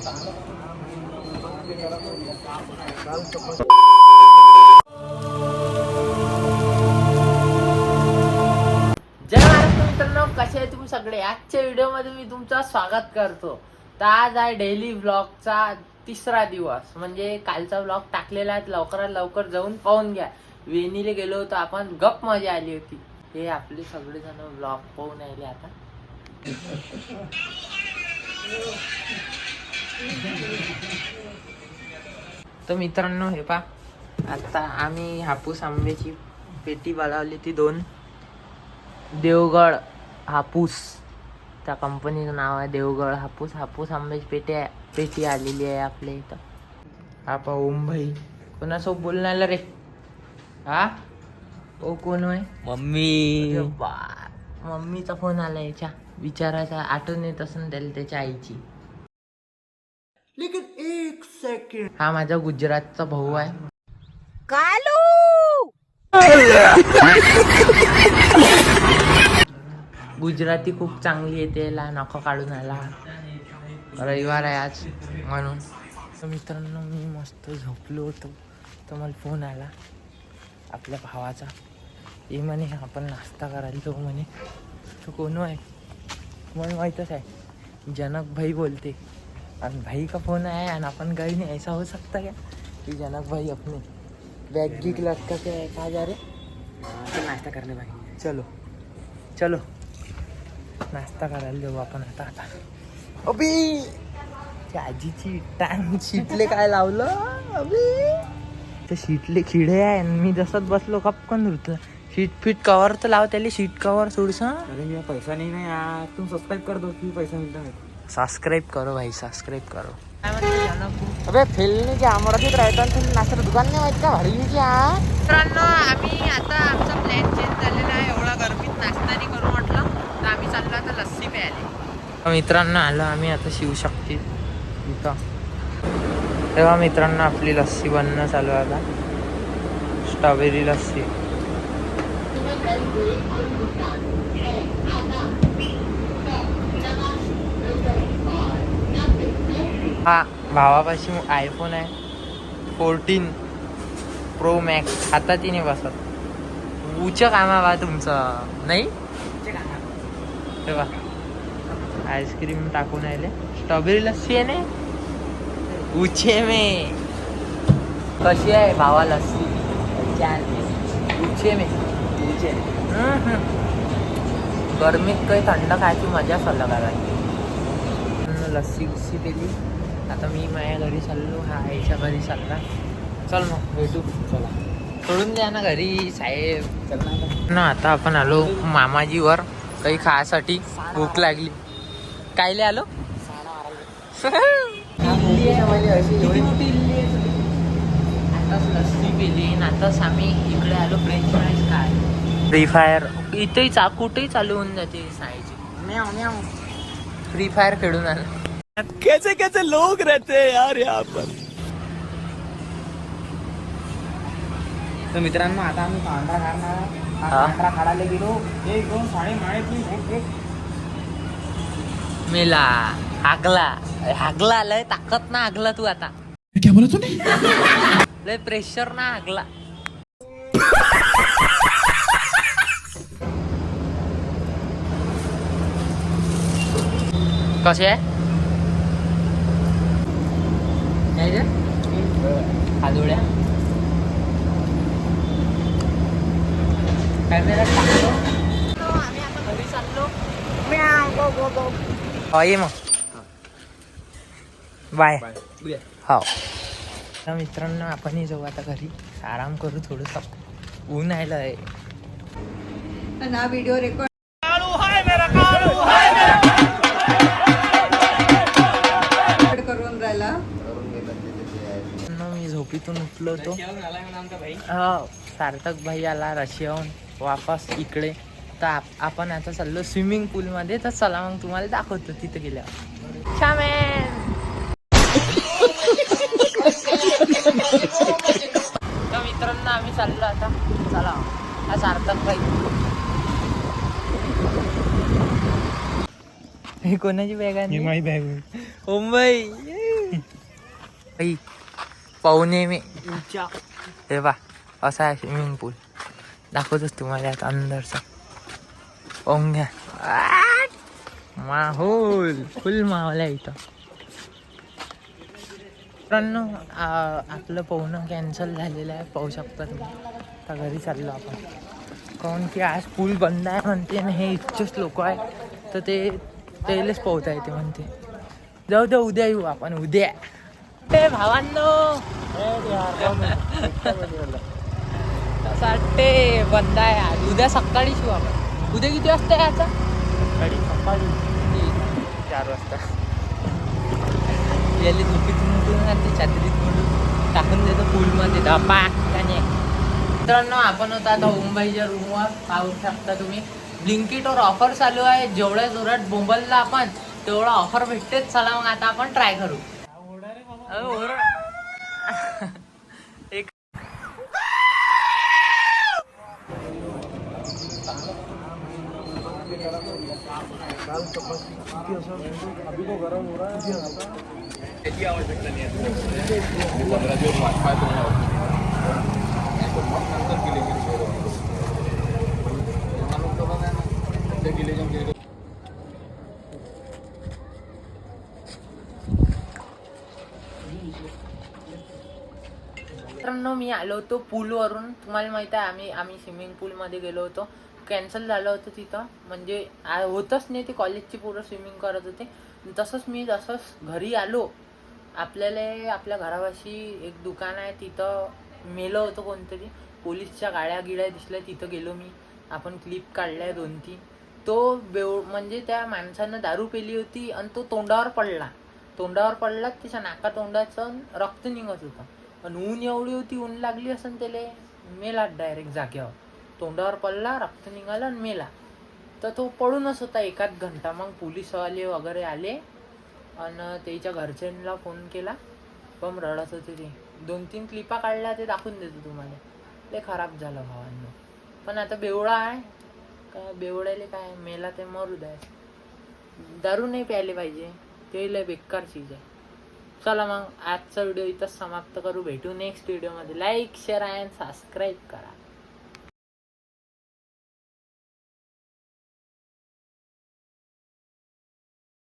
जय महाराष्ट्र मित्रांनो, कसे आहे तुम्ही सगळे. आजच्या व्हिडिओमध्ये मी तुमचं स्वागत करतो. तर आज आहे डेली व्लॉगचा तिसरा दिवस. म्हणजे कालचा व्लॉग टाकलेला आहे, लवकरात लवकर जाऊन पाहून घ्या. वेणीला गेलो होतो आपण, गप मजा आली होती. हे आपले सगळेजण व्लॉग पाहून आले आता. तर मित्रांनो हे पहा, आता आम्ही हापूस आंब्याची पेटी बनवली ती 2 देवगड हापूस, त्या कंपनीचं नाव आहे देवगड हापूस. हापूस आंब्याची पेटी आलेली आहे आपल्या इथं. हा पा ओम भाई कोणासोबत बोलणार रे? हा ओ कोण आहे? मम्मी. मम्मीचा फोन आला याच्या, विचारायचा आठवण येत असेल त्याला त्याच्या आईची. लेकिन 1 सेकंड. हा माझा गुजरातचा भाऊ आहे. कालू गुजराती खूप चांगली येते. याला नको काढून आला. रविवार आहे आज म्हणून. तर मित्रांनो मी मस्त झोपलो होतो, तर मला फोन आला आपल्या भावाचा. हे म्हणे आपण नाश्ता करायला जाऊ म्हणे. तो कोण आहे मला माहीतच आहे, जनक भाई बोलते. और भाई का फोन आया और अपन गए नहीं. ऐसा हो सकता क्या कि जनक भाई अपने बैग गिग लटका के कहाँ जा रहे? नाश्ता करने भाई. चलो चलो नाश्ता करायला जाऊ आपण आता. अबे त्या आजीची टांग शीटले काय लावलं अबे. ते शीटले खिडे आहे. मी जसंच बसलो कपकन रुतला. शीट फिट कवर तर लाव त्याला. शीट कवर सोडस. अरे मेरा पैसा नहीं ना यार, तुम सब्सक्राइब कर दो फिर पैसा मिलता है. सब्सक्राइब करो भाई, सब्सक्राइब करो. अबे फेलने की अमरावतीत राहता तुम्ही नाश्त्याचं दुकान नाही माहित का भाडीच्या? मित्रांनो आम्ही आता आमचा प्लॅन चेंज झालेला आहे. एवढा गरमीत नाश्ता नाही करू म्हटलं, तर आम्ही चाललो आता लस्सी प्यायला. मित्रांनो आलो आम्ही आता शिवशक्ती इथं. तेव्हा मित्रांनो आपली लस्सी बनणं चालू आहे आता. स्ट्रॉबेरी लस्सी. हा भावापाशी आयफोन आहे 14 प्रो मॅक्स. हातातही नाही बसत. उच्च कामा बा तुमचं नाही तेव्हा. आईस्क्रीम टाकून आले. स्ट्रॉबेरी लस्सी आहे ना उचे में. कशी आहे भावा लस्सी? उचे में उचे. गरमीत काही थंड खायची मजाच अलग आहे. लस्सी उस्सी पेली. आता मी माझ्या घरी चाललो, हा आईच्या घरी चालला. चल मग भेटू. चला सोडून द्या ना घरी साहेब. चल ना. आता आपण आलो मामाजीवर काही खायसाठी. भूक लागली. कायले आलो? आताच लस्सी पेली. आताच आम्ही इकडे आलो फ्रेंच फ्राईज काय. फ्री फायर इथेही कुठेही चालू होऊन जाते सायची. फ्री फायर खेळून आलो. कैसे कैसे लोग रहते हैं यार यहाँ पर. तर मित्रांनो आता आम्ही पांढरा काढणार. पांढरा काढायला गेलो. 1 2 साडे माळे मेला हागला लय ताकत ना हागला तू आता. क्या बोला तूने? लय प्रेशर ना हागला. कसे आहे हादोड्या. कॅमेरा टाकलो. आम्ही आता घरी चाललो. ये मग बाय. हो तर मित्रांनो आपणही जाऊ आता घरी. आराम करू थोडंसं. ऊन आयला आहे ना. व्हिडिओ रेकॉर्ड करून राहिला. मी झोपीतून उठलो होतो. हो सार्थक भाई आला रशियाहून वापस इकडे. तर आपण आता चाललो स्विमिंग पूल मध्ये. तर चला मग तुम्हाला दाखवतो तिथे गेल्यावर. तर मित्रांनो आम्ही चाललो आता. चला हा सार्थक भाई. हे कोणाची बॅग आहे? माझी बॅग. मुंबई बाई पाहुणे मी हे बा असा आहे स्विमिंग पूल. दाखवतोच तुम्हाला आता अंदरचा. पाहून घ्या. माहोल फुल माहोल आहे इथं. मित्रांनो आपलं पोहणं कॅन्सल झालेलं आहे, पाहू शकता तुम्ही. आता घरी चाललो आपण, काहून की आज पूल बंद आहे म्हणते आणि हे इतकेच लोक आहे तर ते तेलेच पोहता येते म्हणते. जाऊ दे उद्या येऊ आपण उद्या. ते भावांनो तसं वाटते बंद आहे आज. उद्या सकाळी शिवू आपण. उद्या किती वाजता आहे आता? सकाळी 4 वाजता. याला झोपेतून उठून ते चादरीत म्हणून टाकून देतो पूलमध्ये धपाकाने. मित्रांनो आपण होता आता मुंबईच्या रूमवर. पाहू शकता तुम्ही ब्लिंकिटवर ऑफर चालू आहे. जेवढ्या जोरात बोंबलला आपण तेवढा ऑफर भेटतेच. चला मग आता आपण ट्राय करू. एक मित्रांनो मी आलो होतो पूलवरून. तुम्हाला माहित आहे आम्ही स्विमिंग पूलमध्ये गेलो होतो. कॅन्सल झालं होतं तिथं, म्हणजे होतच नाही. ते कॉलेजची पोरं स्विमिंग करत होते. तसंच मी घरी आलो. आपल्याला आपल्या घरापाशी एक दुकान आहे, तिथं मेलं होतं कोणतरी. पोलीसच्या गाड्या गिड्या दिसल्या, तिथं गेलो मी. आपण क्लिप काढल्या 2-3. तो म्हणजे त्या माणसानं दारू पेली होती आणि तो तोंडावर पडला. त्याच्या नाका तोंडाचं रक्त निघत होतं. आणि ऊन एवढी होती, ऊन लागली असेल त्याला, मेला डायरेक्ट जाग्यावर. तोंडावर पडला, रक्त निघालं आणि मेला. तर तो पडूनच होता 1 घंटा. मग पोलीसवाले वगैरे आले आणि त्याच्या घरच्यांना फोन केला. पण रडत होते ते. 2-3 क्लिपा काढल्या, ते दाखवून देतो तुम्हाला. ते खराब झालं भावांनो. पण आता बेवडा आहे काय, बेवड्याले काय, मेला ते मरू द्या. दारू नाही प्यायले पाहिजे, ते लय बेकार चीज आहे. चला मग आजचा व्हिडिओ इथंच समाप्त करू. भेटू नेक्स्ट व्हिडिओमध्ये. लाईक शेअर आणि सबस्क्राईब करा.